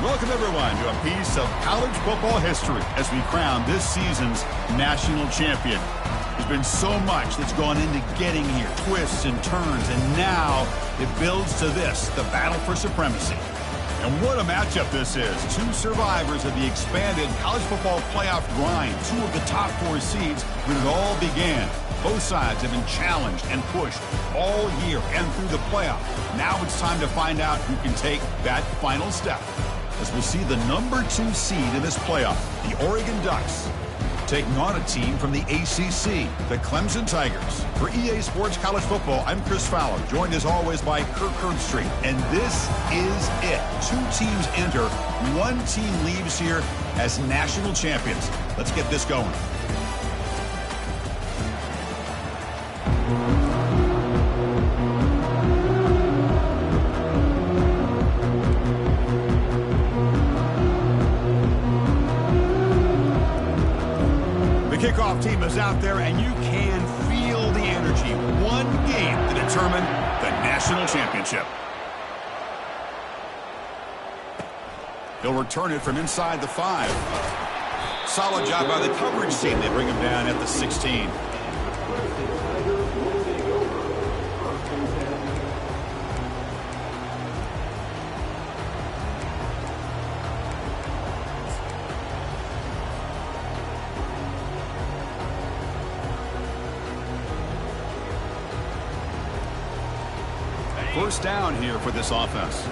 Welcome, everyone, to a piece of college football history as we crown this season's national champion. There's been so much that's gone into getting here, twists and turns, and now it builds to this, the battle for supremacy. And what a matchup this is. Two survivors of the expanded college football playoff grind, two of the top four seeds when it all began. Both sides have been challenged and pushed all year and through the playoff. Now it's time to find out who can take that final step, as we'll see the number 2 seed in this playoff, the Oregon Ducks, taking on a team from the ACC, the Clemson Tigers. For EA Sports College Football, I'm Chris Fowler, joined as always by Kirk Herbstreit. And this is it. 2 teams enter, 1 team leaves here as national champions. Let's get this going. Kickoff team is out there, and you can feel the energy. One game to determine the national championship. He'll return it from inside the 5. Solid job by the coverage team. They bring him down at the 16. First down here for this offense.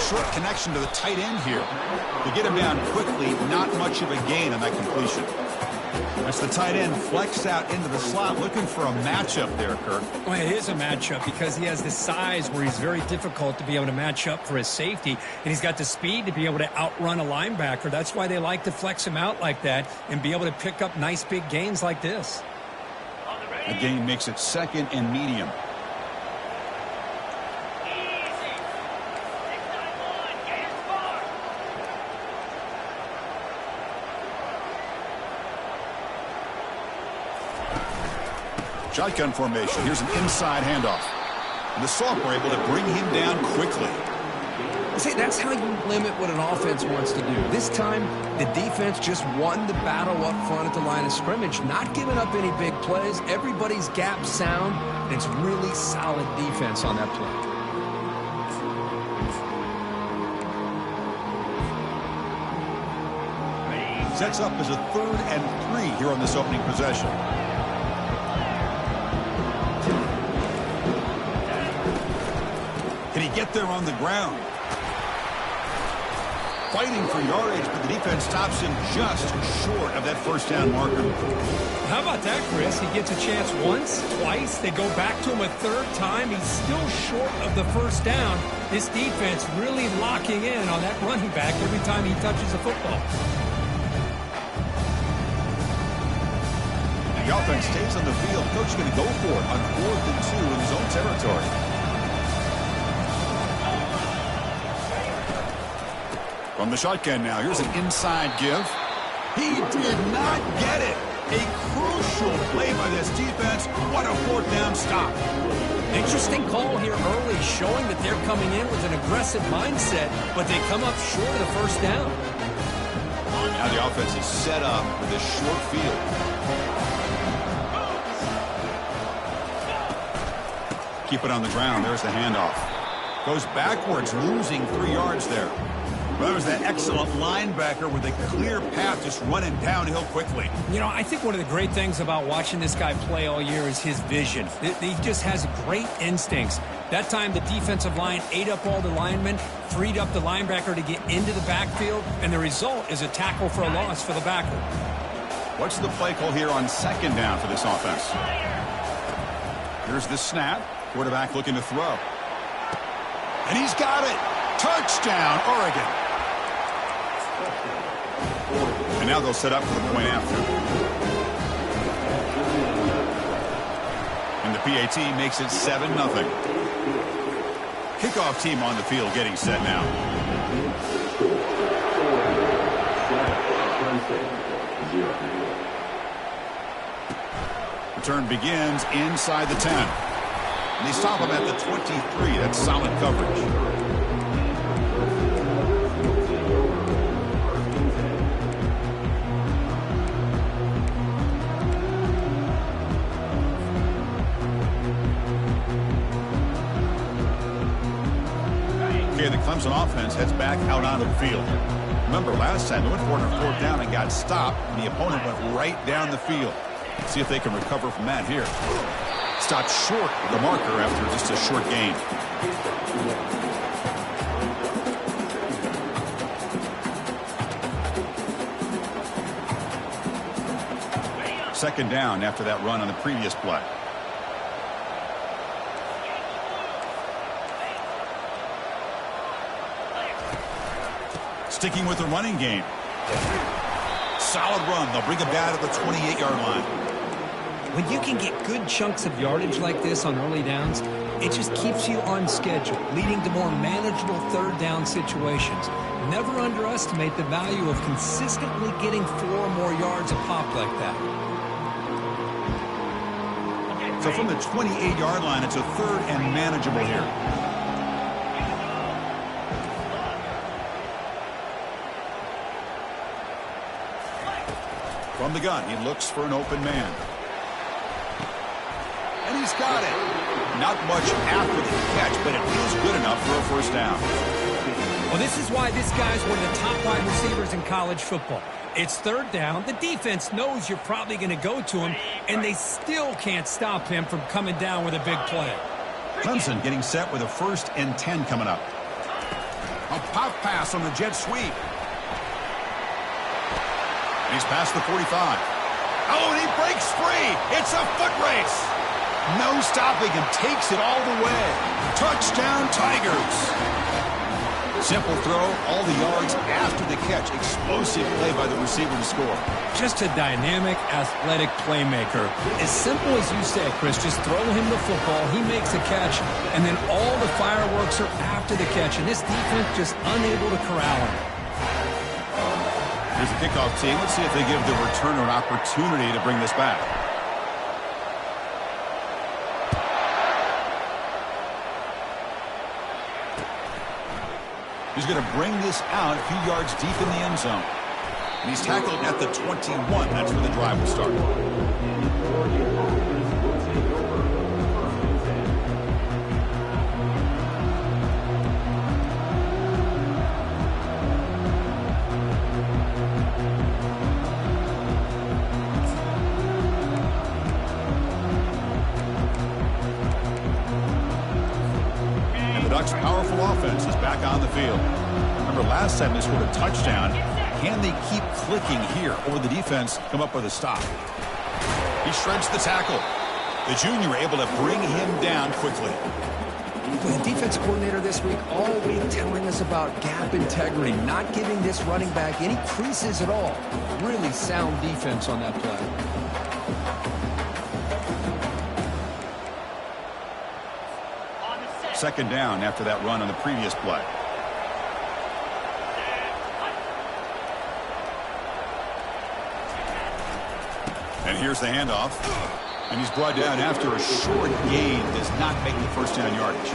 Short connection to the tight end here. To get him down quickly, not much of a gain on that completion. As the tight end flexed out into the slot, looking for a matchup there, Kirk. Well, it is a matchup because he has the size where he's very difficult to be able to match up for his safety, and he's got the speed to be able to outrun a linebacker. That's why they like to flex him out like that and be able to pick up nice big gains like this. A gain makes it 2nd and medium. Shotgun formation. Here's an inside handoff. And the Salk were able to bring him down quickly. See, that's how you limit what an offense wants to do. This time, the defense just won the battle up front at the line of scrimmage, not giving up any big plays. Everybody's gap sound, and it's really solid defense on that play. Sets up as a 3rd and 3 here on this opening possession. Can he get there on the ground? Fighting for yardage, but the defense stops him just short of that first down marker. How about that, Chris? He gets a chance once, twice. They go back to him a 3rd time. He's still short of the first down. This defense really locking in on that running back every time he touches the football. The offense stays on the field. Coach going to go for it on 4th and 2 in his own territory. From the shotgun now, here's an inside give. He did not get it. A crucial play by this defense. What a 4th down stop. Interesting call here early, showing that they're coming in with an aggressive mindset, but they come up short of the first down. Now the offense is set up for this short field. Keep it on the ground. There's the handoff. Goes backwards, losing 3 yards there. Well, that was that excellent linebacker with a clear path just running downhill quickly. You know, I think one of the great things about watching this guy play all year is his vision. He just has great instincts. That time, the defensive line ate up all the linemen, freed up the linebacker to get into the backfield, and the result is a tackle for a loss for the backer. What's the play call here on 2nd down for this offense? Here's the snap. Quarterback looking to throw. And he's got it. Touchdown, Oregon. And now they'll set up for the point after. And the PAT makes it 7-0. Kickoff team on the field getting set now. Turn begins inside the 10. And they stop him at the 23. That's solid coverage. Okay, the Clemson offense heads back out onto the field. Remember, last time they went for it on 4th down and got stopped, and the opponent went right down the field. See if they can recover from that here. Stopped short of the marker after just a short gain. Second down after that run on the previous play. Sticking with the running game. Solid run. They'll bring it back at the 28-yard line. When you can get good chunks of yardage like this on early downs, it just keeps you on schedule, leading to more manageable third down situations. Never underestimate the value of consistently getting 4 or more yards a pop like that. So from the 28-yard line, it's a 3rd and manageable here. From the gun, he looks for an open man. And he's got it. Not much after the catch, but it feels good enough for a first down. Well, this is why this guy's one of the top wide receivers in college football. It's 3rd down. The defense knows you're probably going to go to him, and they still can't stop him from coming down with a big play. Clemson getting set with a 1st and 10 coming up. A pop pass on the jet sweep. He's past the 45. Oh, and he breaks free. It's a foot race. No stopping him. Takes it all the way. Touchdown, Tigers. Simple throw. All the yards after the catch. Explosive play by the receiver to score. Just a dynamic, athletic playmaker. As simple as you say, Chris, just throw him the football. He makes a catch, and then all the fireworks are after the catch. And this defense just unable to corral him. Here's the kickoff team. Let's see if they give the returner an opportunity to bring this back. He's going to bring this out a few yards deep in the end zone. And he's tackled at the 21. That's where the drive will start. Ducks' powerful offense is back on the field. Remember last time they scored a touchdown. Can they keep clicking here, or the defense come up with a stop? He shreds the tackle. The junior able to bring him down quickly. The defense coordinator this week all week telling us about gap integrity, not giving this running back any creases at all. Really sound defense on that play. Second down after that run on the previous play. And here's the handoff. And he's brought down after a short gain. Does not make the first down yardage.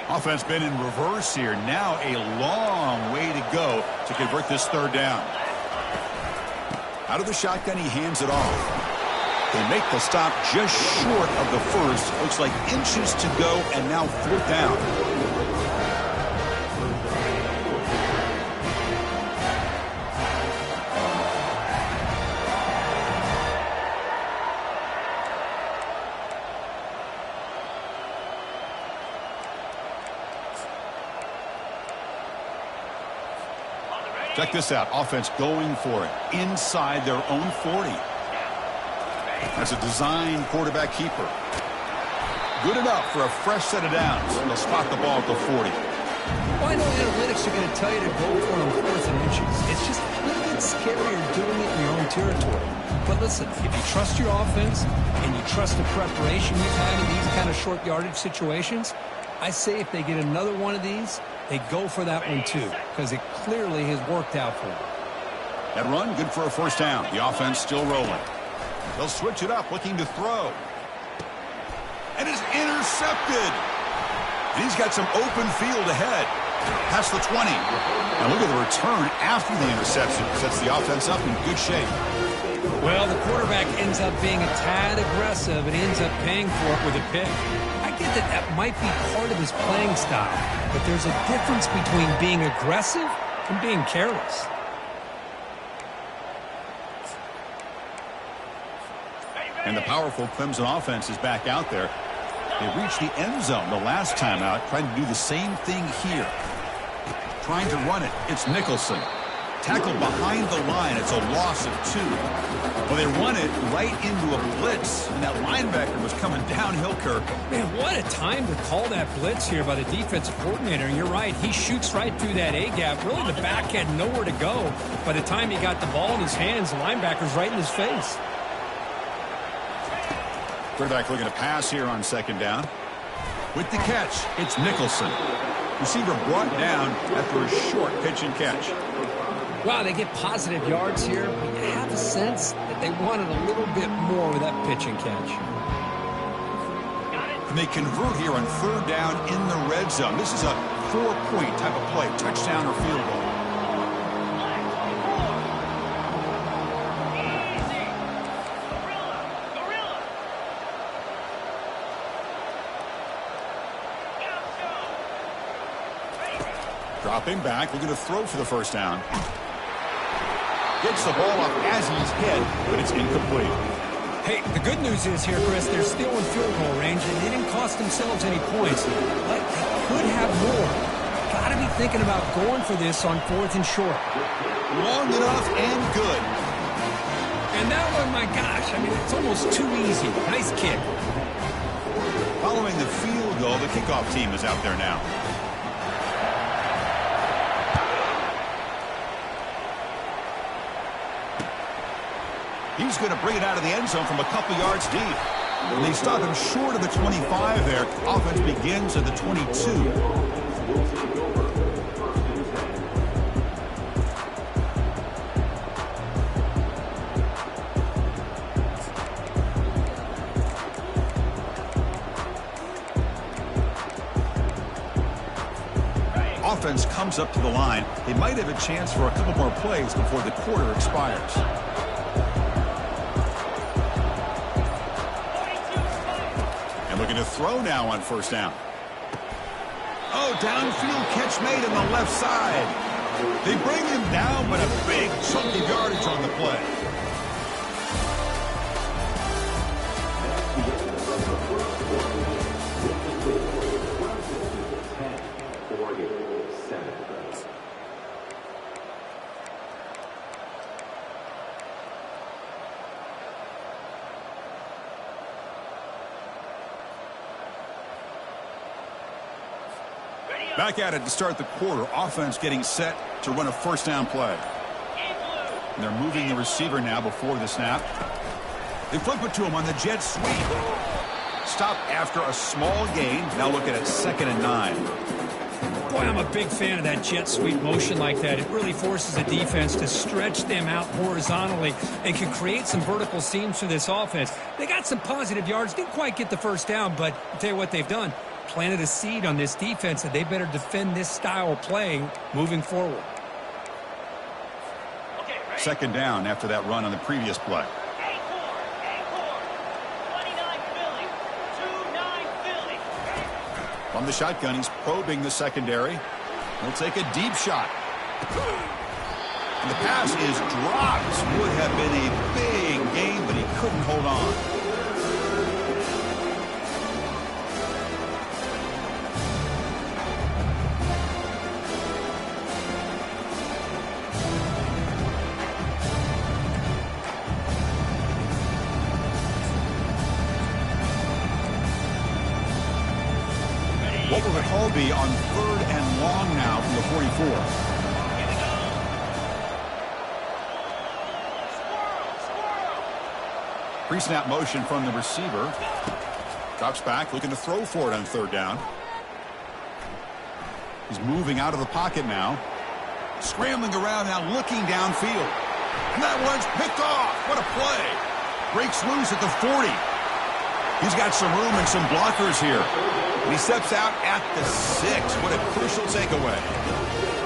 Offense been in reverse here. Now a long way to go to convert this 3rd down. Out of the shotgun, he hands it off. They make the stop just short of the first. Looks like inches to go, and now 4th down. Check this out. Offense going for it inside their own 40. That's a design quarterback keeper. Good enough for a fresh set of downs. They'll spot the ball at the 40. Well, I know analytics are going to tell you to go for it on 4th and inches. It's just a little bit scarier doing it in your own territory. But listen, if you trust your offense and you trust the preparation you've had in these kind of short yardage situations, I say if they get another one of these, they go for that one too, because it clearly has worked out for them. That run, good for a first down. The offense still rolling. They'll switch it up, looking to throw. And it's intercepted. And he's got some open field ahead. Past the 20. And look at the return after the interception. Sets the offense up in good shape. Well, the quarterback ends up being a tad aggressive and ends up paying for it with a pick. I get that that might be part of his playing style, but there's a difference between being aggressive and being careless. And the powerful Clemson offense is back out there. They reached the end zone the last time out, trying to do the same thing here. Trying to run it. It's Nicholson. Tackled behind the line. It's a loss of 2. Well, they run it right into a blitz, and that linebacker was coming downhill, Kirk. Man, what a time to call that blitz here by the defensive coordinator. And you're right, he shoots right through that A-gap. Really, the back had nowhere to go. By the time he got the ball in his hands, the linebacker's right in his face. Quarterback looking to pass here on 2nd down. With the catch, it's Nicholson. Receiver brought down after a short pitch and catch. Wow, they get positive yards here, but you have a sense that they wanted a little bit more with that pitch and catch. And they convert here on 3rd down in the red zone. This is a 4-point type of play, touchdown or field goal. Dropping back, looking to throw for the first down. Gets the ball up as he's hit, but it's incomplete. Hey, the good news is here, Chris, they're still in field goal range, and they didn't cost themselves any points. But they could have more. Got to be thinking about going for this on 4th and short. Long enough and good. And that one, my gosh, I mean, it's almost too easy. Nice kick. Following the field goal, the kickoff team is out there now. He's going to bring it out of the end zone from a couple yards deep. And they stop him short of the 25 there. Offense begins at the 22. Offense comes up to the line. They might have a chance for a couple more plays before the quarter expires. Looking to throw now on 1st down. Oh, downfield catch made on the left side. They bring him down, but a big chunk of yardage on the play. Back at it to start the quarter. Offense getting set to run a 1st down play. And they're moving the receiver now before the snap. They flip it to him on the jet sweep. Stop after a small gain. Now looking at 2nd and 9. Boy, I'm a big fan of that jet sweep motion like that. It really forces the defense to stretch them out horizontally and can create some vertical seams for this offense. They got some positive yards. Didn't quite get the 1st down, but I'll tell you what they've done. Planted a seed on this defense that they better defend this style of playing moving forward. 2nd down after that run on the previous play. From the shotgun, he's probing the secondary. He'll take a deep shot. And the pass is dropped. Would have been a big gain, but he couldn't hold on. ball be on 3rd and long now from the 44. Pre-snap motion from the receiver. Drops back, looking to throw for it on 3rd down. He's moving out of the pocket now. Scrambling around now, looking downfield. And that one's picked off. What a play. Breaks loose at the 40. He's got some room and some blockers here. And he steps out at the 6. What a crucial takeaway.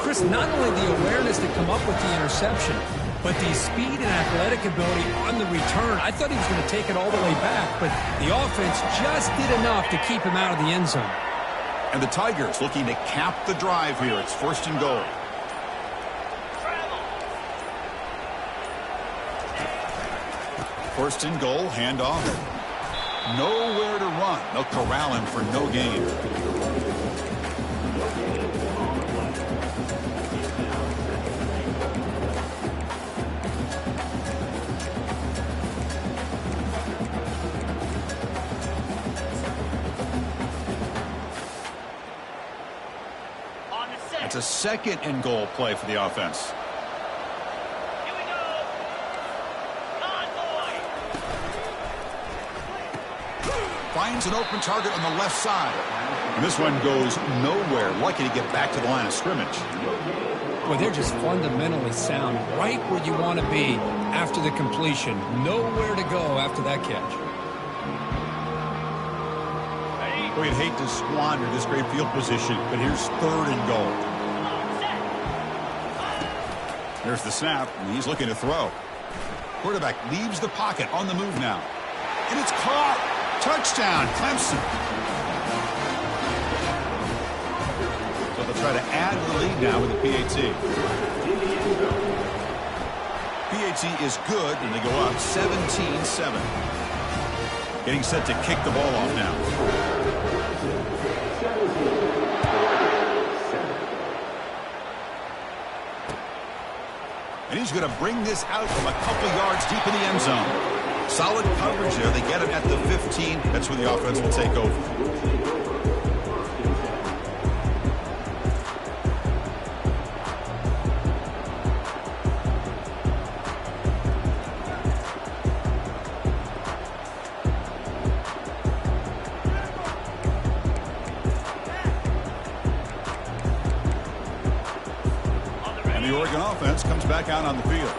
Chris, not only the awareness to come up with the interception, but the speed and athletic ability on the return. I thought he was going to take it all the way back, but the offense just did enough to keep him out of the end zone. And the Tigers looking to cap the drive here. It's 1st and goal. First and goal, handoff. Nowhere to run. They'll corral him for no gain. It's a 2nd and goal play for the offense. Finds an open target on the left side. And this one goes nowhere. Lucky to get back to the line of scrimmage. Well, they're just fundamentally sound, right where you want to be after the completion. Nowhere to go after that catch. We'd hate to squander this great field position, but here's 3rd and goal. There's the snap, and he's looking to throw. Quarterback leaves the pocket on the move now. And it's caught. Touchdown, Clemson. So they'll try to add to the lead now with the PAT. PAT is good, and they go up 17-7. Getting set to kick the ball off now. And he's going to bring this out from a couple yards deep in the end zone. Solid coverage there. They get him at the 15. That's where the offense will take over. And the Oregon offense comes back out on the field.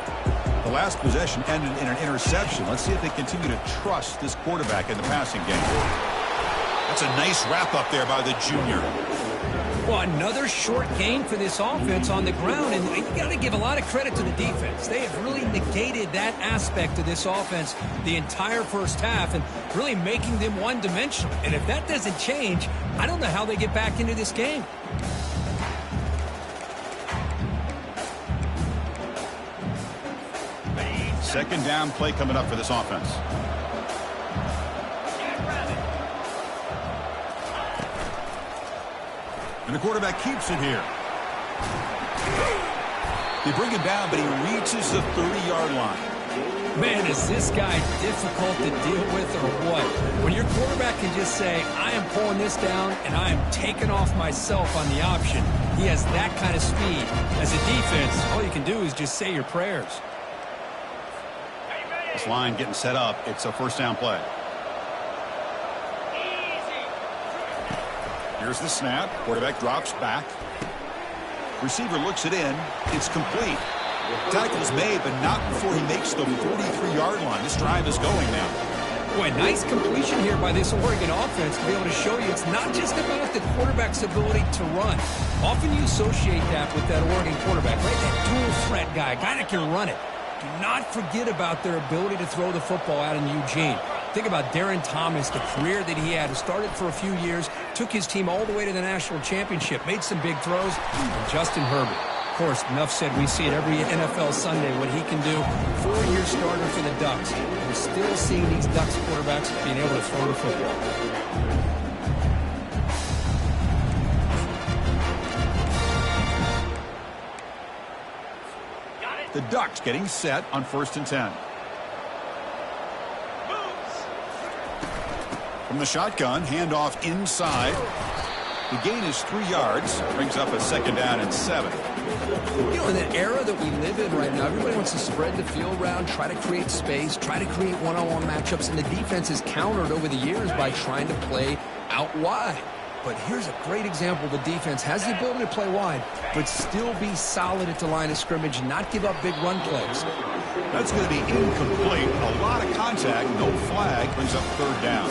The last possession ended in an interception. Let's see if they continue to trust this quarterback in the passing game. That's a nice wrap-up there by the junior. Well, another short game for this offense on the ground, and you got to give a lot of credit to the defense. They have really negated that aspect of this offense the entire first half and really making them one-dimensional. And if that doesn't change, I don't know how they get back into this game. Second down play coming up for this offense. And the quarterback keeps it here. They bring him down, but he reaches the 30-yard line. Man, is this guy difficult to deal with or what? When your quarterback can just say, I am pulling this down and I am taking off myself on the option. He has that kind of speed. As a defense, all you can do is just say your prayers. This line getting set up. It's a 1st down play. Here's the snap. Quarterback drops back. Receiver looks it in. It's complete. Tackle's made, but not before he makes the 43-yard line. This drive is going now. Boy, nice completion here by this Oregon offense to be able to show you it's not just about the quarterback's ability to run. Often you associate that with that Oregon quarterback, right? That dual threat guy, a guy that can run it. Do not forget about their ability to throw the football out in Eugene. Think about Darren Thomas, the career that he had. Started for a few years, took his team all the way to the national championship, made some big throws, and Justin Herbert. Of course, enough said, we see it every NFL Sunday what he can do. 4-year starter for the Ducks. We're still seeing these Ducks quarterbacks being able to throw the football. The Ducks getting set on 1st and 10. From the shotgun, handoff inside. The gain is 3 yards. Brings up a 2nd down and 7. You know, in the era that we live in right now, everybody wants to spread the field around, try to create space, try to create one-on-one matchups, and the defense has countered over the years by trying to play out wide. But here's a great example. The defense has the ability to play wide, but still be solid at the line of scrimmage and not give up big run plays. That's going to be incomplete. A lot of contact, no flag, brings up 3rd down.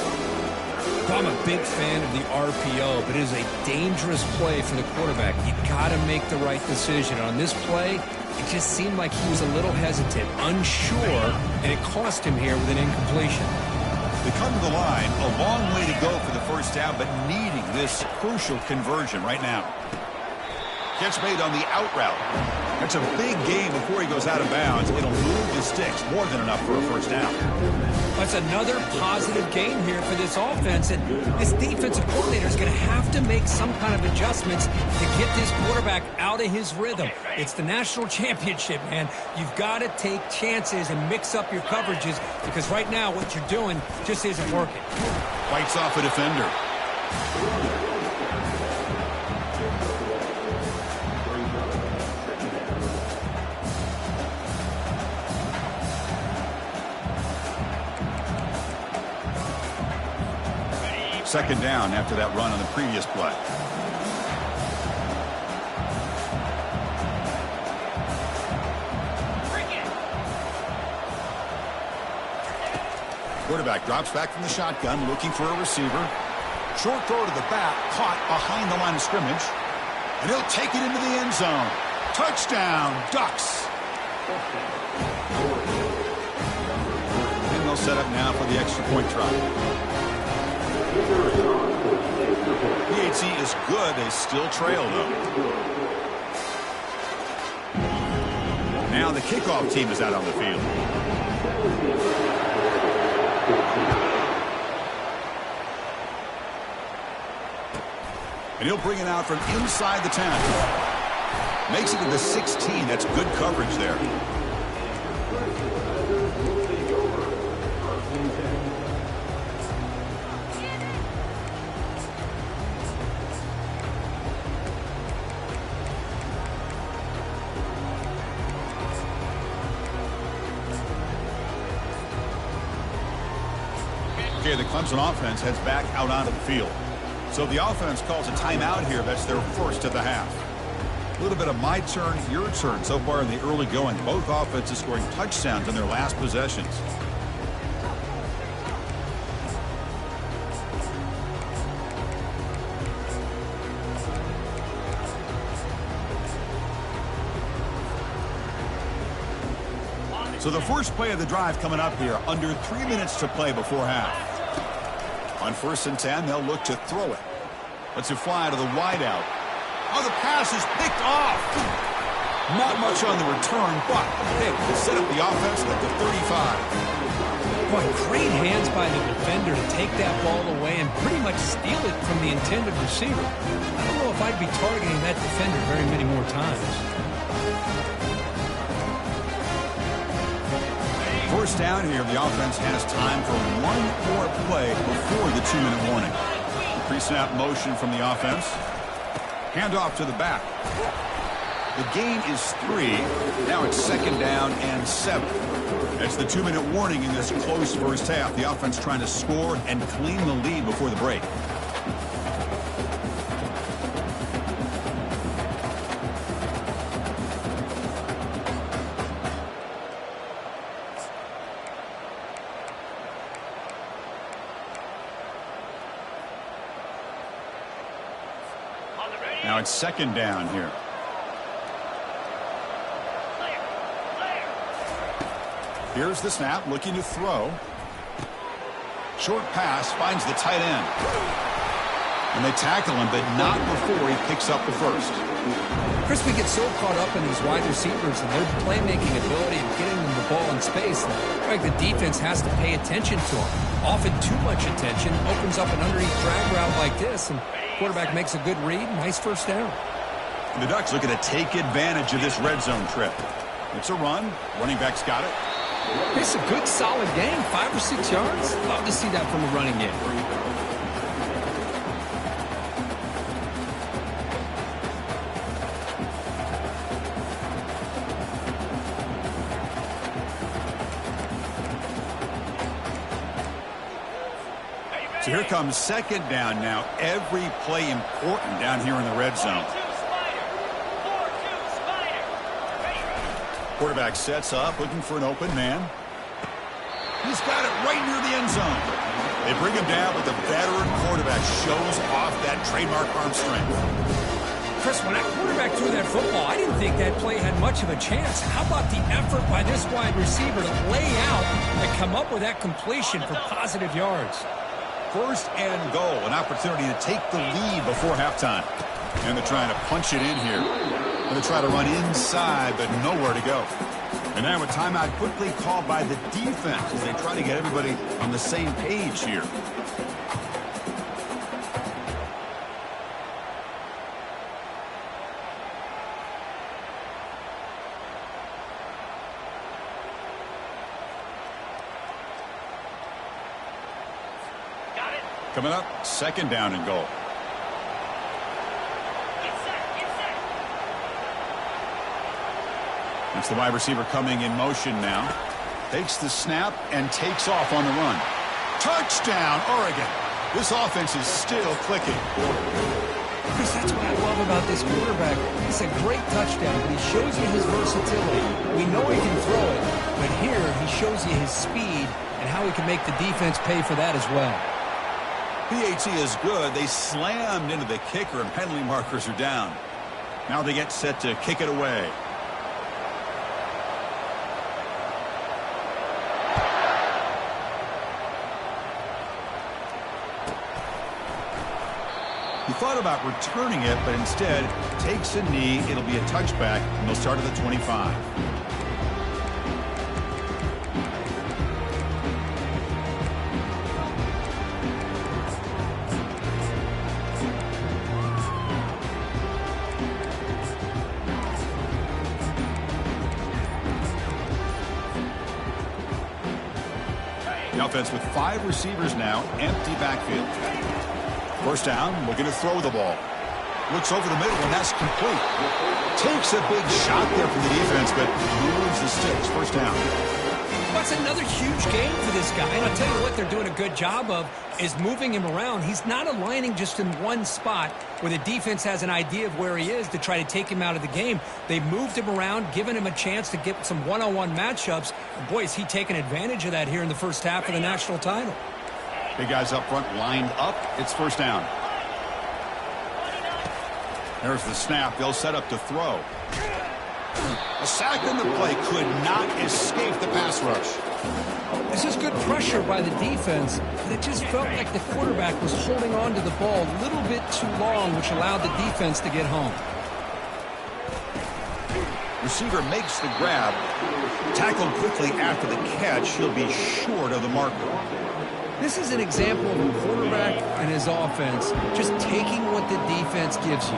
I'm a big fan of the RPO, but it is a dangerous play for the quarterback. You got to make the right decision. On this play, it just seemed like he was a little hesitant, unsure, and it cost him here with an incompletion. They come to the line, a long way to go for the 1st down, but needing this crucial conversion right now. Catch made on the out route. That's a big gain before he goes out of bounds. It'll move the sticks, more than enough for a 1st down. That's another positive gain here for this offense, and this defensive coordinator is going to have to make some kind of adjustments to get this quarterback out of his rhythm. It's the national championship, man. You've got to take chances and mix up your coverages because right now what you're doing just isn't working. Fights off a defender. 2nd down after that run on the previous play. Quarterback drops back from the shotgun, looking for a receiver. Short throw to the back, caught behind the line of scrimmage. And he'll take it into the end zone. Touchdown, Ducks. And they'll set up now for the extra point try. PAT is good. They still trail, though. Now the kickoff team is out on the field. And he'll bring it out from inside the 10. Makes it to the 16. That's good coverage there. Okay, the Clemson offense heads back out onto the field. So the offense calls a timeout here. That's their 1st of the half. A little bit of my turn, your turn so far in the early going. Both offenses scoring touchdowns in their last possessions. So the first play of the drive coming up here, under 3 minutes to play before half. On 1st and 10, they'll look to throw it. Lets it fly to the wideout. Oh, the pass is picked off. Not much on the return, but hey, they set up the offense at the 35. Boy, great hands by the defender to take that ball away and pretty much steal it from the intended receiver. I don't know if I'd be targeting that defender very many more times. 1st down here, the offense has time for one more play before the 2-minute warning. Pre-snap motion from the offense. Handoff to the back. The gain is 3. Now it's 2nd down and 7. That's the 2-minute warning in this close 1st half. The offense trying to score and claim the lead before the break. Now it's 2nd down here. Here's the snap, looking to throw. Short pass, finds the tight end. And they tackle him, but not before he picks up the 1st. Chris, we get so caught up in these wide receivers and their playmaking ability and getting them the ball in space. Like the defense has to pay attention to them. Often too much attention opens up an underneath drag route like this, and quarterback makes a good read. Nice 1st down. And the Ducks looking to take advantage of this red zone trip. It's a run. Running back's got it. It's a good, solid game. 5 or 6 yards. Love to see that from a running game. So here comes second down now. Every play important down here in the red zone. Quarterback sets up, looking for an open man. He's got it right near the end zone. They bring him down, but the veteran quarterback shows off that trademark arm strength. Chris, when that quarterback threw that football, I didn't think that play had much of a chance. How about the effort by this wide receiver to lay out and come up with that completion for positive yards? First and goal, an opportunity to take the lead before halftime. And they're trying to punch it in here. And they try to run inside, but nowhere to go. And now a timeout quickly called by the defense as they try to get everybody on the same page here. Coming up, second down and goal. It's the wide receiver coming in motion now. Takes the snap and takes off on the run. Touchdown, Oregon. This offense is still clicking. Chris, that's what I love about this quarterback. It's a great touchdown, but he shows you his versatility. We know he can throw it, but here he shows you his speed and how he can make the defense pay for that as well. PAT is good. They slammed into the kicker, and penalty markers are down. Now they get set to kick it away. He thought about returning it, but instead takes a knee. It'll be a touchback, and they'll start at the 25. The offense with 5 receivers now, empty backfield. First down, looking to throw the ball. Looks over the middle, and that's complete. Takes a big shot there from the defense, but moves the sticks. First down. That's another huge game for this guy. And I'll tell you what they're doing a good job of is moving him around. He's not aligning just in one spot where the defense has an idea of where he is to try to take him out of the game. They moved him around, given him a chance to get some one-on-one matchups. And boy, is he taking advantage of that here in the first half of the national title. Big guys up front lined up. It's first down. There's the snap. They'll set up to throw. A sack on the play could not escape the pass rush. This is good pressure by the defense, but it just felt like the quarterback was holding on to the ball a little bit too long, which allowed the defense to get home. Receiver makes the grab. Tackled quickly after the catch. He'll be short of the marker. This is an example of a quarterback and his offense just taking what the defense gives you.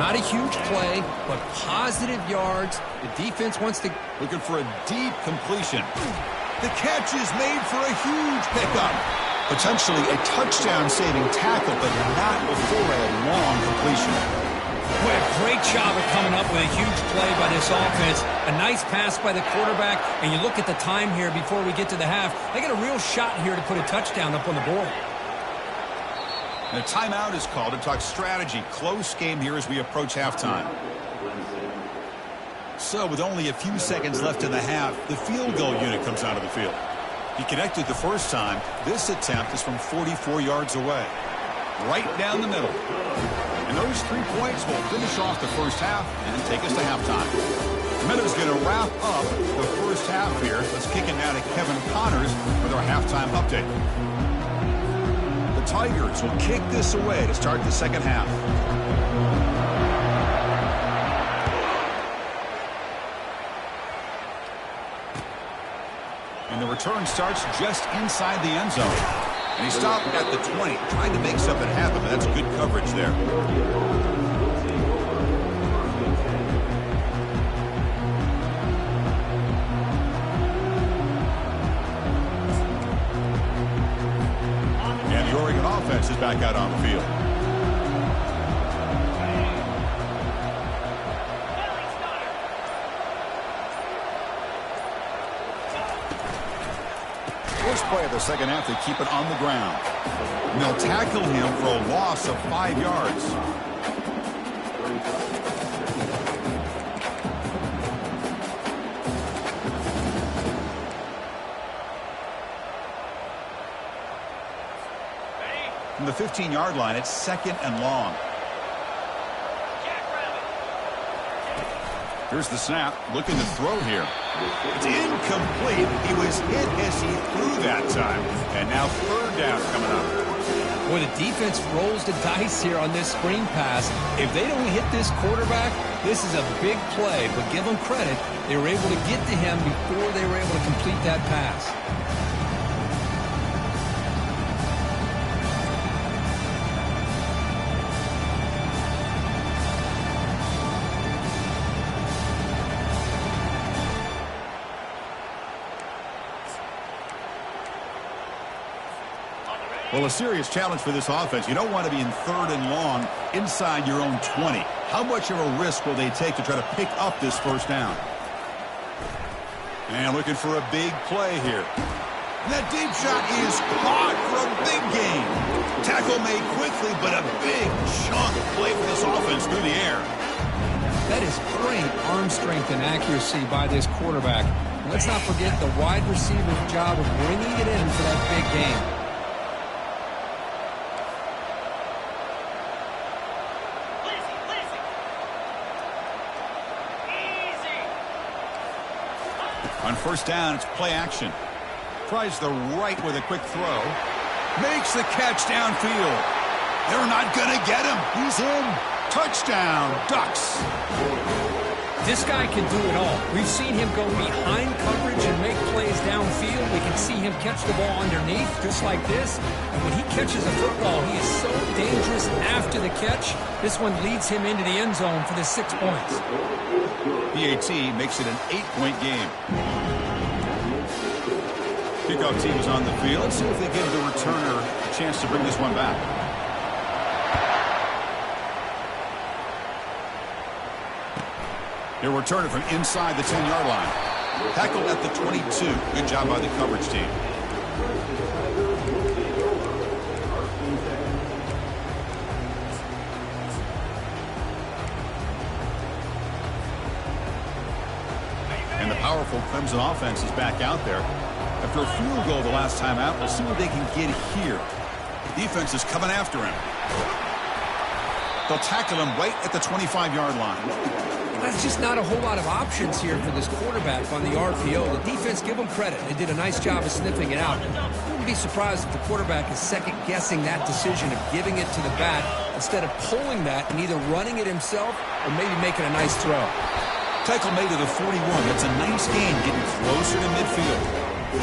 Not a huge play, but positive yards. The defense wants to... Looking for a deep completion. The catch is made for a huge pickup. Potentially a touchdown-saving tackle, but not before a long completion. Boy, a great job of coming up with a huge play by this offense. A nice pass by the quarterback, and you look at the time here before we get to the half. They got a real shot here to put a touchdown up on the board. And a timeout is called to talk strategy. Close game here as we approach halftime. So with only a few seconds left in the half, the field goal unit comes out of the field. He connected the first time. This attempt is from 44 yards away. Right down the middle. And those 3 points will finish off the first half and take us to halftime. Meadows going to wrap up the first half here. Let's kick it now to Kevin Connors with our halftime update. The Tigers will kick this away to start the second half. And the return starts just inside the end zone. And he stopped at the 20, trying to make something happen, but that's good coverage there. And the Oregon offense is back out on the field. play of the second half to keep it on the ground. And they'll tackle him for a loss of 5 yards. From the 15-yard line, it's 2nd and long. Here's the snap, looking to throw here. It's incomplete. He was hit as he threw that time. And now 3rd down coming up. Boy, the defense rolls the dice here on this screen pass. If they don't hit this quarterback, this is a big play. But give them credit. They were able to get to him before they were able to complete that pass. Well, a serious challenge for this offense. You don't want to be in 3rd and long inside your own 20. How much of a risk will they take to try to pick up this 1st down? And looking for a big play here. And that deep shot is caught for a big gain. Tackle made quickly, but a big chunk play for this offense through the air. That is great arm strength and accuracy by this quarterback. And let's not forget the wide receiver's job of bringing it in for that big gain. On 1st down, it's play action. Tries the right with a quick throw. Makes the catch downfield. They're not going to get him. He's in. Touchdown, Ducks. This guy can do it all. We've seen him go behind coverage and make plays downfield. We can see him catch the ball underneath, just like this. And when he catches a football, he is so dangerous after the catch. This one leads him into the end zone for the 6 points. PAT makes it an 8-point game. Kickoff team is on the field. Let's see if they give the returner a chance to bring this one back. They'll return it from inside the 10-yard line. Tackled at the 22. Good job by the coverage team. And the powerful Clemson offense is back out there. After a field goal the last time out, we'll see what they can get here. The defense is coming after him. They'll tackle him right at the 25-yard line. That's just not a whole lot of options here for this quarterback on the RPO. The defense, give them credit. They did a nice job of sniffing it out. I wouldn't be surprised if the quarterback is second-guessing that decision of giving it to the back instead of pulling that and either running it himself or maybe making a nice throw. Tackle made to the 41. That's a nice gain, getting closer to midfield.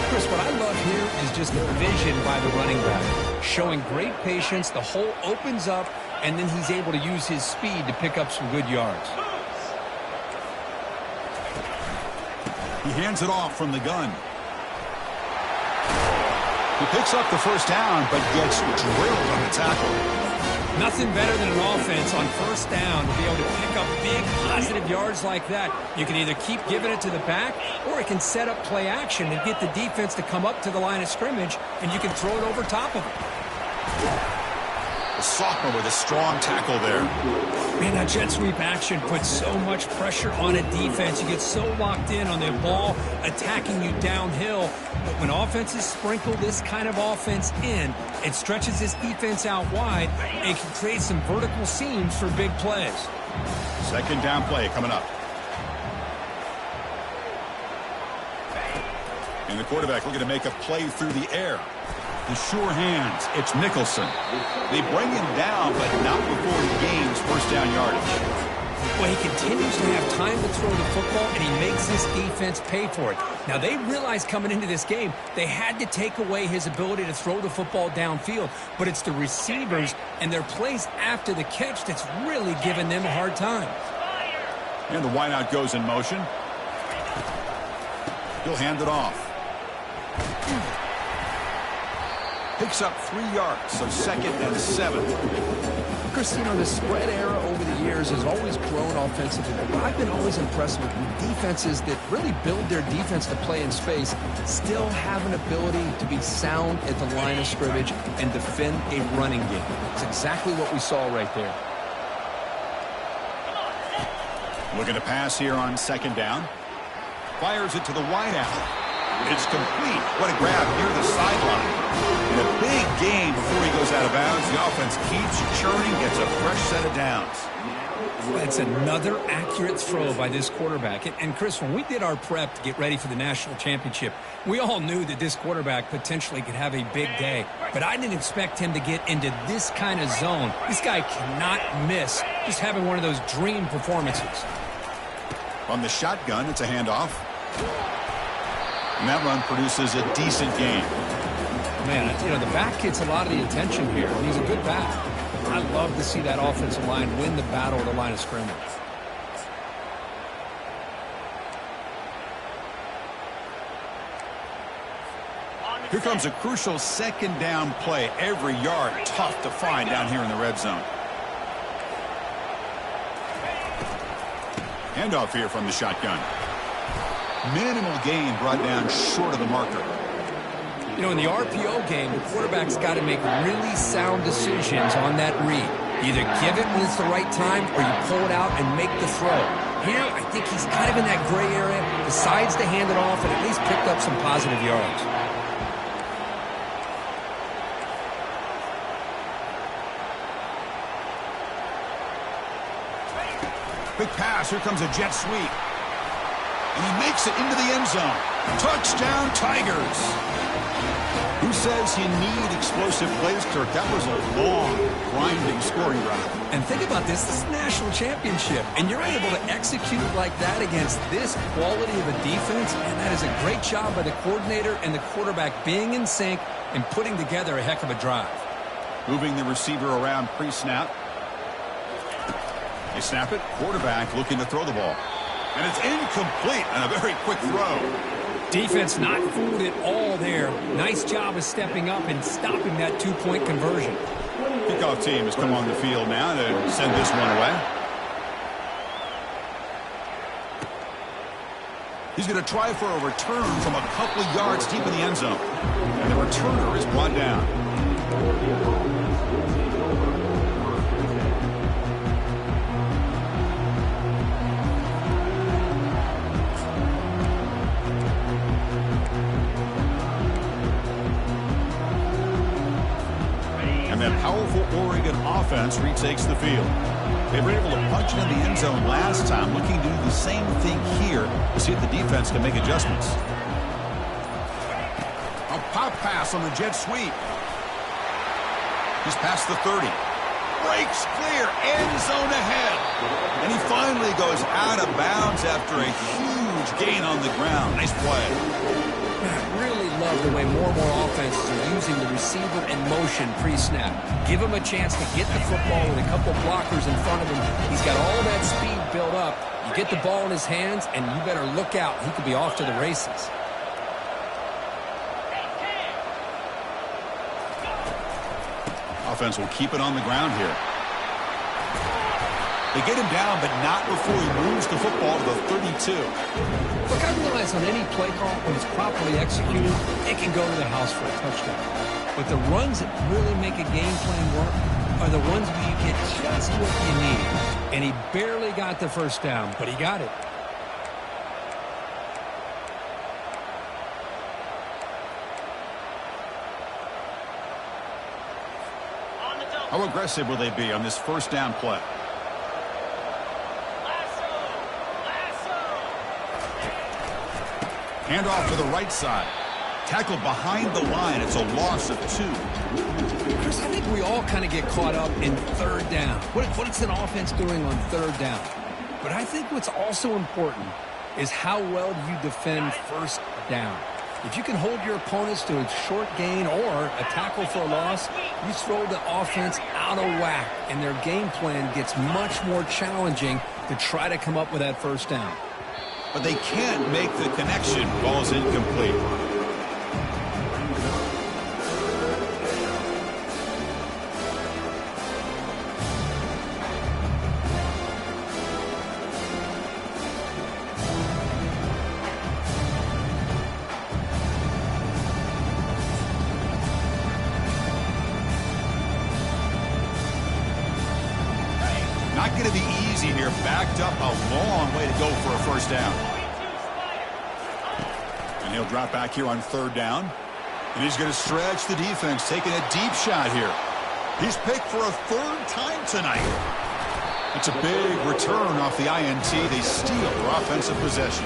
Chris, what I love here is just the vision by the running back. Showing great patience, the hole opens up, and then he's able to use his speed to pick up some good yards. He hands it off from the gun. He picks up the 1st down, but gets drilled on the tackle. Nothing better than an offense on 1st down to be able to pick up big positive yards like that. You can either keep giving it to the back, or it can set up play action and get the defense to come up to the line of scrimmage, and you can throw it over top of it. The sophomore with a strong tackle there. Man, that jet sweep action puts so much pressure on a defense. You get so locked in on their ball attacking you downhill. But when offenses sprinkle this kind of offense in, it stretches this defense out wide and can create some vertical seams for big plays. 2nd down play coming up. And the quarterback looking to make a play through the air. The sure hands. It's Nicholson. They bring him down, but not before he gains 1st down yardage. Well, he continues to have time to throw the football, and he makes his defense pay for it. Now, they realized coming into this game they had to take away his ability to throw the football downfield, but it's the receivers and their plays after the catch that's really giving them a hard time. And the wideout goes in motion. He'll hand it off. Picks up 3 yards, so 2nd and 7. Chris, you know, the spread era over the years has always grown offensively, but what I've been always impressed with defenses that really build their defense to play in space still have an ability to be sound at the line of scrimmage and defend a running game. It's exactly what we saw right there. Looking to pass here on second down. Fires it to the wideout. It's complete. What a grab near the sideline. In a big game before he goes out of bounds, the offense keeps churning, gets a fresh set of downs. That's another accurate throw by this quarterback. And Chris, when we did our prep to get ready for the national championship, we all knew that this quarterback potentially could have a big day. But I didn't expect him to get into this kind of zone. This guy cannot miss just having one of those dream performances. On the shotgun, it's a handoff. And that run produces a decent gain. Man, you know, the back gets a lot of the attention here. He's a good back. I love to see that offensive line win the battle at the line of scrimmage. Here comes a crucial second down play. Every yard tough to find down here in the red zone. Handoff here from the shotgun. Minimal gain brought down short of the marker. You know, in the RPO game, the quarterback's got to make really sound decisions on that read. Either give it when it's the right time or you pull it out and make the throw. Here, I think he's kind of in that gray area, decides to hand it off and at least picked up some positive yards. Big pass. Here comes a jet sweep. And he makes it into the end zone. Touchdown, Tigers. Who says you need explosive plays, Kirk? That was a long, grinding scoring drive. And think about this. This is a national championship. And you're able to execute like that against this quality of a defense. And that is a great job by the coordinator and the quarterback being in sync and putting together a heck of a drive. Moving the receiver around pre-snap. They snap it. Quarterback looking to throw the ball. And it's incomplete on a very quick throw. Defense not fooled at all there. Nice job of stepping up and stopping that two-point conversion. Kickoff team has come on the field now to send this one away. He's going to try for a return from a couple of yards deep in the end zone. And the returner is brought down. That powerful Oregon offense retakes the field. They were able to punch it in the end zone last time, looking to do the same thing here to see if the defense can make adjustments. A pop pass on the jet sweep. He's past the 30. Breaks clear, end zone ahead. And he finally goes out of bounds after a huge gain on the ground. Nice play. I really love the way more and more offenses are using the receiver in motion pre-snap. Give him a chance to get the football with a couple blockers in front of him. He's got all that speed built up. You get the ball in his hands, and you better look out. He could be off to the races. Offense will keep it on the ground here. They get him down, but not before he moves the football to the 32. Look, I realize on any play call, when it's properly executed, it can go to the house for a touchdown. But the runs that really make a game plan work are the ones where you get just what you need. And he barely got the first down, but he got it. How aggressive will they be on this first down play? Handoff to the right side. Tackle behind the line. It's a loss of 2. Chris, I think we all kind of get caught up in third down. What is an offense doing on third down? But I think what's also important is how well do you defend first down. If you can hold your opponents to a short gain or a tackle for a loss, you throw the offense out of whack, and their game plan gets much more challenging to try to come up with that first down. But they can't make the connection. Ball's incomplete. Not going to be easy here. Backed up a long way to go for a first down. And he'll drop back here on third down. And he's going to stretch the defense, taking a deep shot here. He's picked for a third time tonight. It's a big return off the INT. They steal their offensive possession.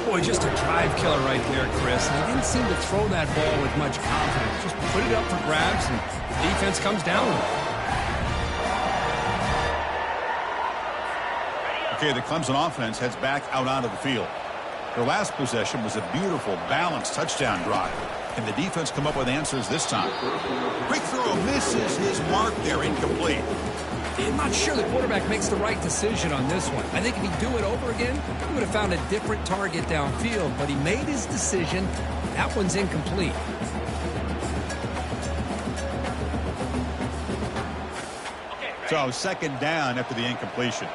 Boy, just a drive killer right there, Chris. And he didn't seem to throw that ball with much confidence. Just put it up for grabs, and the defense comes down with it. Okay, the Clemson offense heads back out onto the field. Their last possession was a beautiful, balanced touchdown drive. Can the defense come up with answers this time? Quick throw misses his mark there, incomplete. I'm not sure the quarterback makes the right decision on this one. I think if he'd do it over again, he would have found a different target downfield, but he made his decision. That one's incomplete. So second down after the incompletion.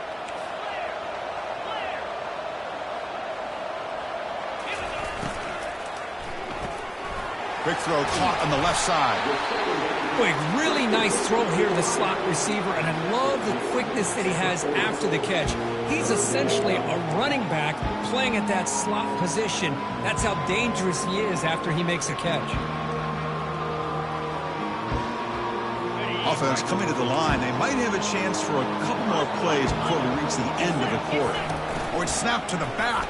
Quick throw caught on the left side. Boy, really nice throw here to the slot receiver, and I love the quickness that he has after the catch. He's essentially a running back playing at that slot position. That's how dangerous he is after he makes a catch. Offense coming to the line. They might have a chance for a couple more plays before we reach the end of the quarter. Oh, it's snapped to the back.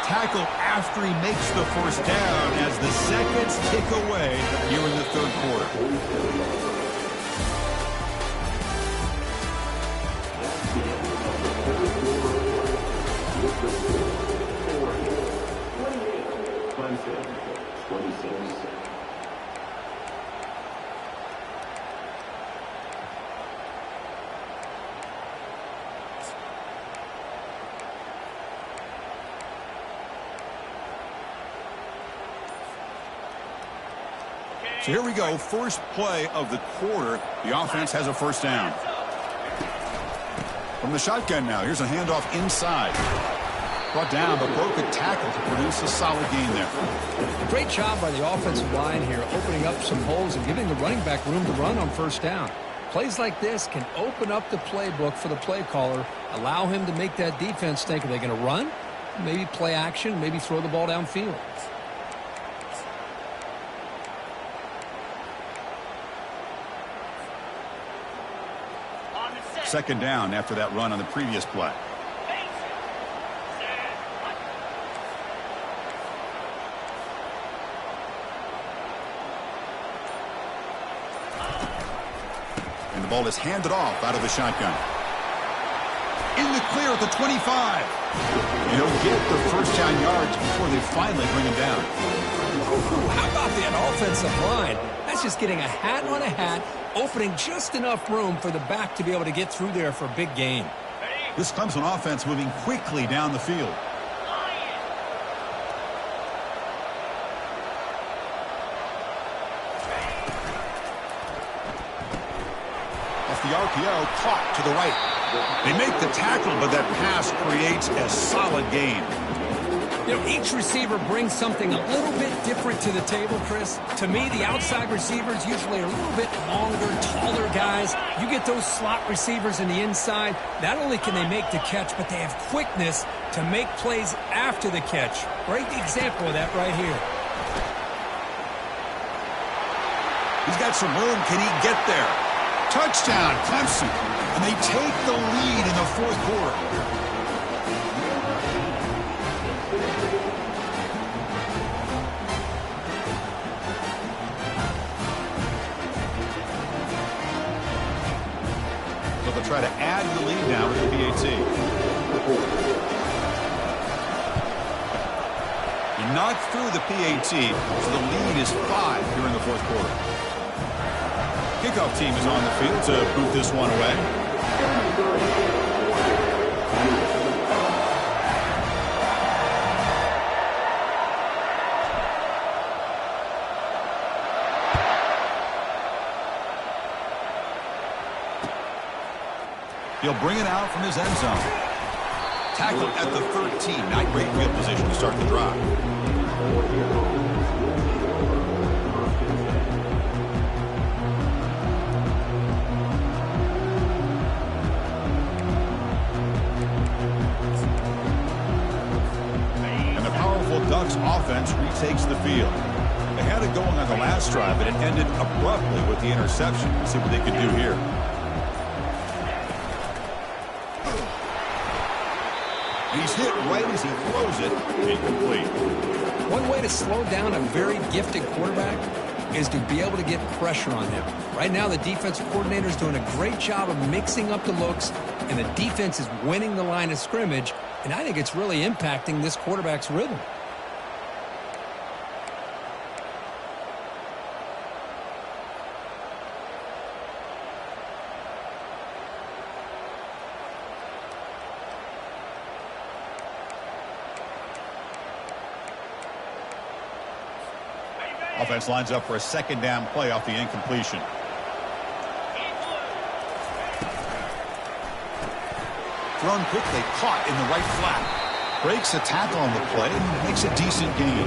Tackle after he makes the first down as the seconds tick away here in the third quarter. So here we go, first play of the quarter. The offense has a first down. From the shotgun now, here's a handoff inside. Brought down, but broke a tackle to produce a solid gain there. Great job by the offensive line here, opening up some holes and giving the running back room to run on first down. Plays like this can open up the playbook for the play caller, allow him to make that defense think, are they going to run? Maybe play action, maybe throw the ball downfield. Second down after that run on the previous play. And the ball is handed off out of the shotgun. In the clear at the 25. And he'll get the first down yards before they finally bring him down. How about that offensive line? That's just getting a hat on a hat, opening just enough room for the back to be able to get through there for a big gain. This Clemson offense moving quickly down the field. Off the RPO, caught to the right. They make the tackle, but that pass creates a solid gain. You know, each receiver brings something a little bit different to the table, Chris. To me, the outside receivers usually are a little bit longer, taller guys. You get those slot receivers in the inside, not only can they make the catch, but they have quickness to make plays after the catch. Great example of that right here. He's got some room. Can he get there? Touchdown, Clemson. And they take the lead in the fourth quarter. Try to add the lead now with the PAT. He knocked through the PAT, so the lead is 5 here in the fourth quarter. Kickoff team is on the field to boot this one away. He'll bring it out from his end zone. Tackle at the 13. Not great field position to start the drive. takes the field. They had it going on the last drive, but it ended abruptly with the interception. Let's see what they can do here. He's hit right as he throws it. Incomplete. One way to slow down a very gifted quarterback is to be able to get pressure on him. Right now, the defensive coordinator is doing a great job of mixing up the looks, and the defense is winning the line of scrimmage, and I think it's really impacting this quarterback's rhythm. Offense lines up for a second down play off the incompletion. Thrown quickly, caught in the right flat. Breaks a tackle on the play and makes a decent gain.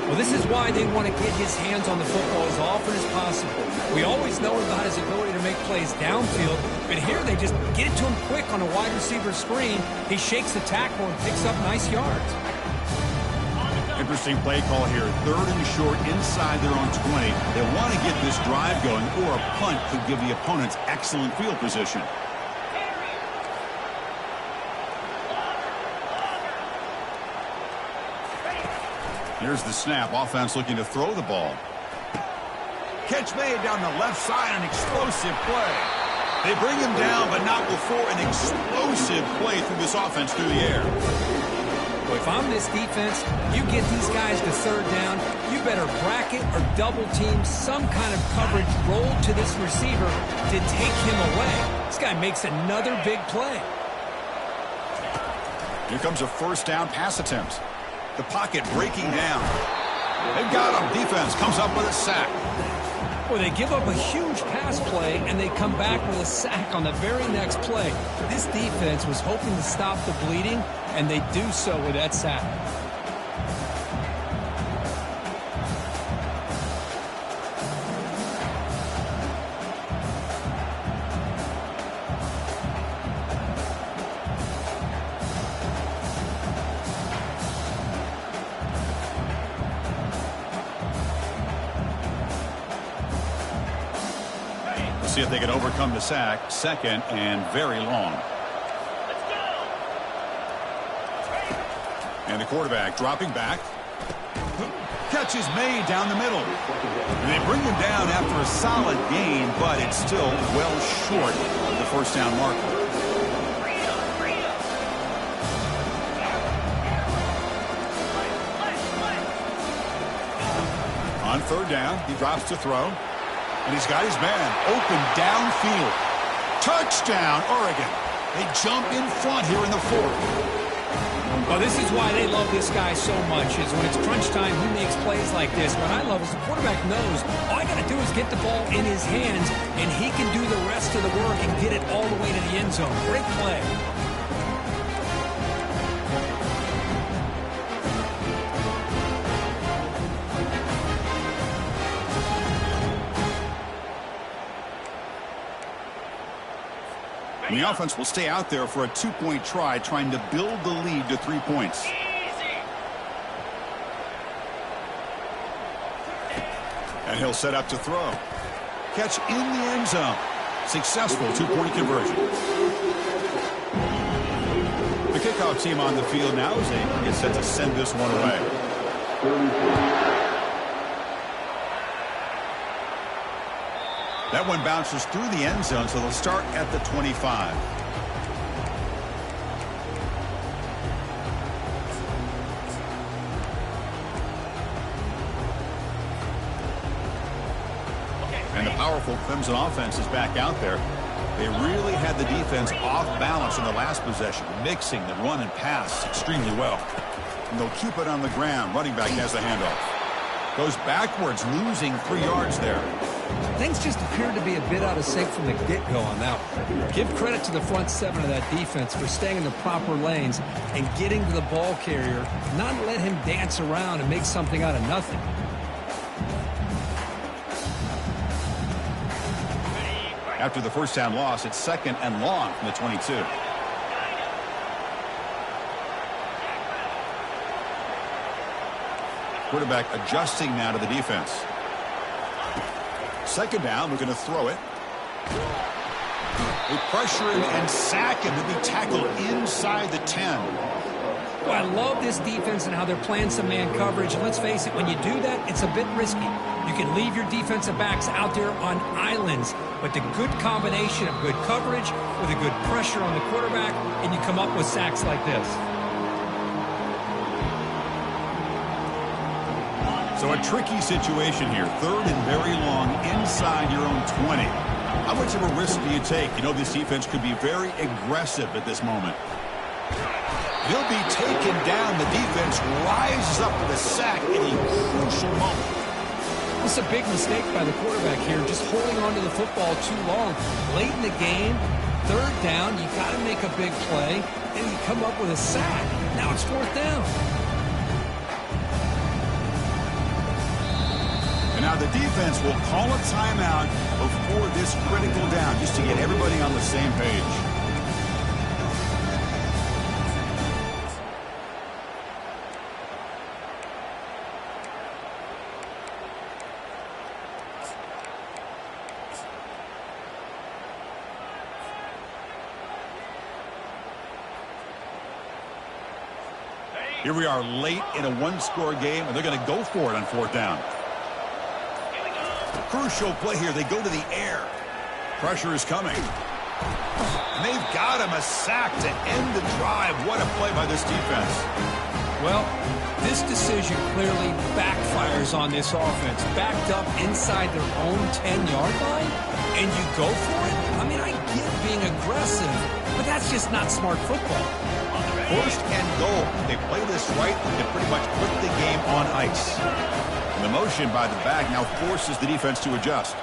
Well, this is why they want to get his hands on the football as often as possible. We always know about his ability to make plays downfield, but here they just get it to him quick on a wide receiver screen. He shakes the tackle and picks up nice yards. Interesting play call here. 3rd and short inside their own 20. They want to get this drive going, or a punt could give the opponents excellent field position. Here's the snap. Offense looking to throw the ball. Catch made down the left side. An explosive play. They bring him down, but not before an explosive play through this offense through the air. Well, if I'm this defense, you get these guys to 3rd down, you better bracket or double team some kind of coverage roll to this receiver to take him away. This guy makes another big play. Here comes a 1st down pass attempt. The pocket breaking down. They've got him. Defense comes up with a sack. Well, they give up a huge pass play, and they come back with a sack on the very next play. This defense was hoping to stop the bleeding, and they do so with that sack. See if they can overcome the sack. 2nd and very long. And the quarterback dropping back. Catch is made down the middle. And they bring him down after a solid gain, but it's still well short of the 1st down marker. On 3rd down, he drops to throw. And he's got his man open downfield. Touchdown, Oregon. They jump in front here in the 4th. Well, this is why they love this guy so much, is when it's crunch time, he makes plays like this. What I love is the quarterback knows all I got to do is get the ball in his hands, and he can do the rest of the work and get it all the way to the end zone. Great play. And the offense will stay out there for a 2-point try, trying to build the lead to 3 points. And he'll set up to throw. Catch in the end zone. Successful 2-point conversion. The kickoff team on the field now as they get set to send this one away. That one bounces through the end zone, so they'll start at the 25. And the powerful Clemson offense is back out there. They really had the defense off balance in the last possession, mixing the run and pass extremely well. And they'll keep it on the ground. Running back has the handoff. Goes backwards, losing 3 yards there. Things just appeared to be a bit out of sync from the get-go on that one. Give credit to the front 7 of that defense for staying in the proper lanes and getting to the ball carrier, not let him dance around and make something out of nothing. After the 1st down loss, it's 2nd and long from the 22. Quarterback adjusting now to the defense. Second down, we're going to throw it. They pressure him and sack him. He'll be tackled inside the 10. Well, I love this defense and how they're playing some man coverage. And let's face it, when you do that, it's a bit risky. You can leave your defensive backs out there on islands, but the good combination of good coverage with a good pressure on the quarterback, and you come up with sacks like this. So a tricky situation here. Third and very long inside your own 20. How much of a risk do you take? You know this defense could be very aggressive at this moment. He'll be taken down. The defense rises up with a sack in a crucial moment. This is a big mistake by the quarterback here, just holding on to the football too long. Late in the game, third down, you got to make a big play, and you come up with a sack. Now it's fourth down. And now the defense will call a timeout before this critical down, just to get everybody on the same page. Here we are late in a one-score game, and they're going to go for it on fourth down. Crucial play here. They go to the air. Pressure is coming. And they've got him a sack to end the drive. What a play by this defense. Well, this decision clearly backfires on this offense. Backed up inside their own 10-yard line, and you go for it? I mean, I get being aggressive, but that's just not smart football. First and goal. They play this right and pretty much put the game on ice. And the motion by the back now forces the defense to adjust.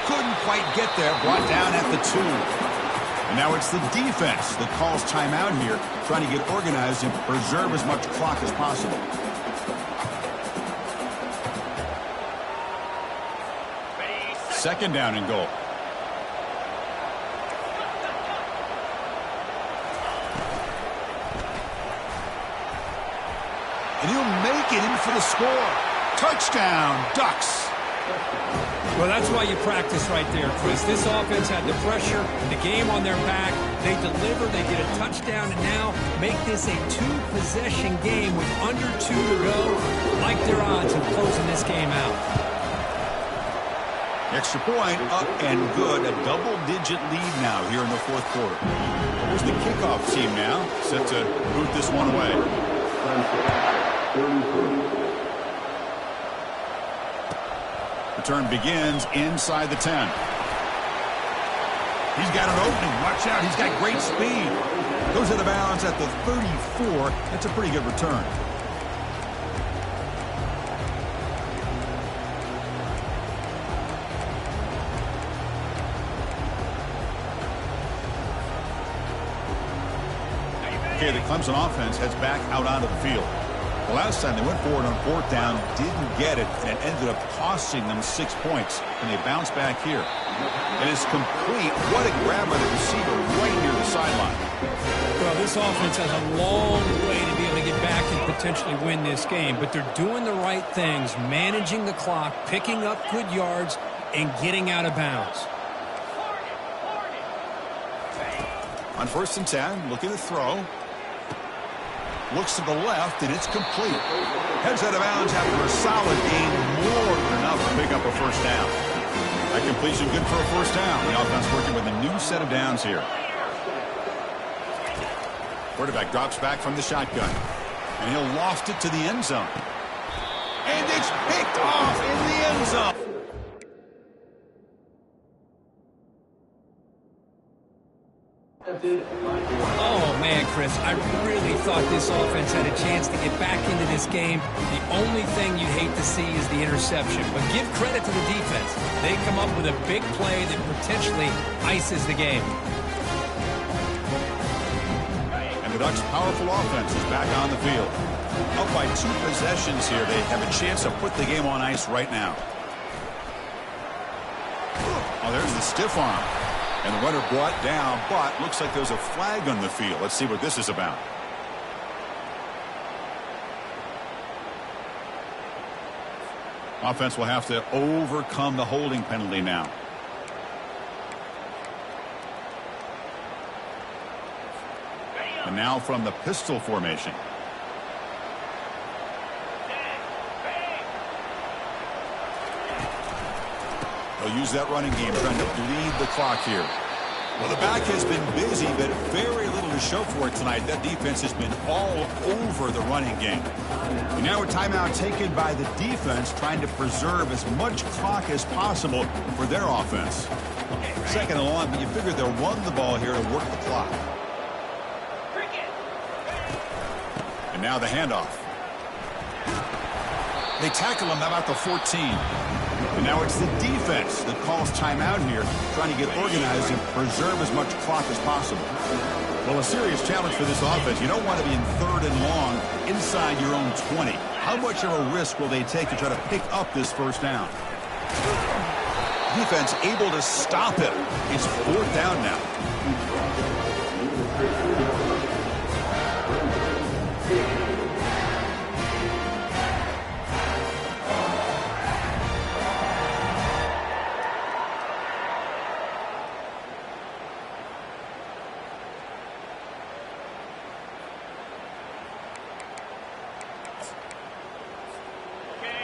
Couldn't quite get there. Brought down at the 2. And now it's the defense that calls timeout here, trying to get organized and preserve as much clock as possible. Second down and goal. And he'll make it in for the score. Touchdown, Ducks. Well, that's why you practice right there, Chris. This offense had the pressure, the game on their back. They deliver, they get a touchdown, and now make this a two-possession game with under 2 to go. Like their odds of closing this game out. Extra point, up and good. A double-digit lead now here in the fourth quarter. Here's the kickoff team now, set to boot this one away. Return begins inside the 10. He's got an opening. Watch out. He's got great speed. Goes out of bounds at the 34. That's a pretty good return. Okay, the Clemson offense heads back out onto the field. The last time they went forward on fourth down, didn't get it, and it ended up costing them 6 points. And they bounce back here. And it's complete. What a grab by the receiver right near the sideline. Well, this offense has a long way to be able to get back and potentially win this game. But they're doing the right things, managing the clock, picking up good yards, and getting out of bounds. On first and 10, looking to throw. Looks to the left, and it's complete. Heads out of bounds after a solid gain, more than enough to pick up a first down. That completion good for a first down. The offense working with a new set of downs here. Quarterback drops back from the shotgun, and he'll loft it to the end zone. And it's picked off in the end zone. Oh, man, Chris, I really thought this offense had a chance to get back into this game. The only thing you'd hate to see is the interception. But give credit to the defense. They come up with a big play that potentially ices the game. And the Ducks' powerful offense is back on the field. Up by 2 possessions here. They have a chance to put the game on ice right now. Oh, there's the stiff arm. And the runner brought down, but looks like there's a flag on the field. Let's see what this is about. Offense will have to overcome the holding penalty now. And now from the pistol formation. They'll use that running game trying to bleed the clock here. Well, the back has been busy, but very little to show for it tonight. That defense has been all over the running game. And now a timeout taken by the defense, trying to preserve as much clock as possible for their offense. Second and long, but you figure they'll run the ball here to work the clock. And now the handoff. They tackle him about the 14. And now it's the defense that calls timeout here, trying to get organized and preserve as much clock as possible. Well, a serious challenge for this offense. You don't want to be in third and long inside your own 20. How much of a risk will they take to try to pick up this first down? Defense able to stop it. It's fourth down now.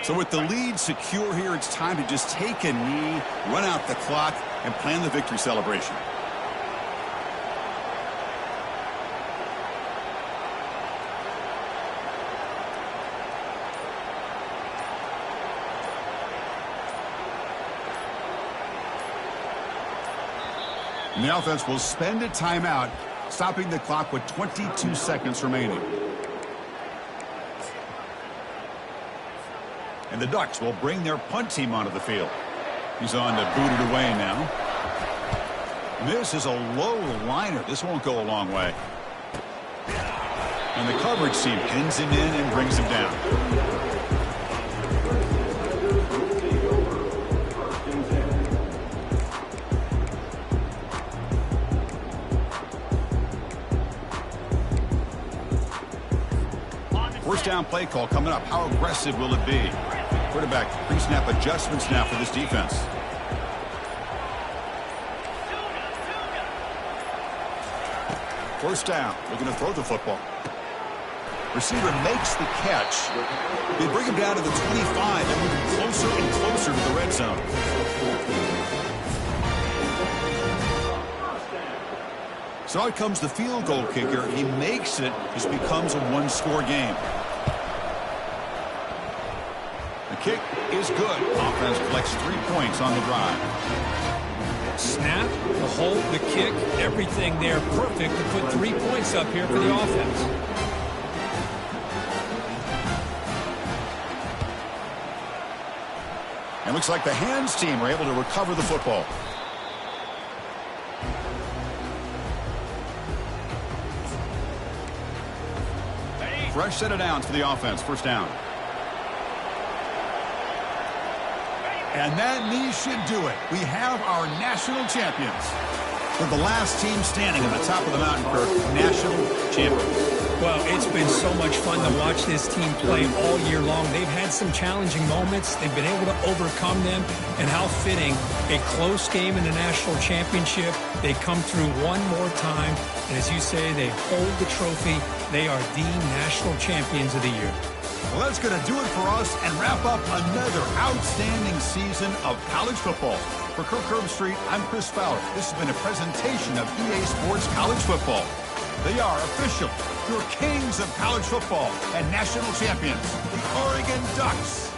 So with the lead secure here, it's time to just take a knee, run out the clock, and plan the victory celebration. And the offense will spend a timeout, stopping the clock with 22 seconds remaining. And the Ducks will bring their punt team onto the field. He's on to boot it away now. This is a low liner. This won't go a long way. And the coverage team pins him in and brings him down. First down play call coming up. How aggressive will it be? Quarterback pre-snap adjustments now for this defense. First down. Looking to throw the football. Receiver makes the catch. They bring him down to the 25 and move closer and closer to the red zone. So out comes the field goal kicker. He makes it. This becomes a one-score game. The kick is good. Offense collects 3 points on the drive. Snap, the hold, the kick, everything there perfect to put 3 points up here for the offense. And looks like the hands team are able to recover the football. Fresh set of downs for the offense. First down. And that knee should do it. We have our national champions. They're the last team standing at the top of the mountain, Kirk. National champions. Well, it's been so much fun to watch this team play all year long. They've had some challenging moments. They've been able to overcome them. And how fitting, a close game in the national championship. They come through one more time. And as you say, they hold the trophy. They are the national champions of the year. Well, that's going to do it for us and wrap up another outstanding season of college football. For Kirk Herbstreit, I'm Chris Fowler. This has been a presentation of EA Sports College Football. They are official, your kings of college football and national champions, the Oregon Ducks.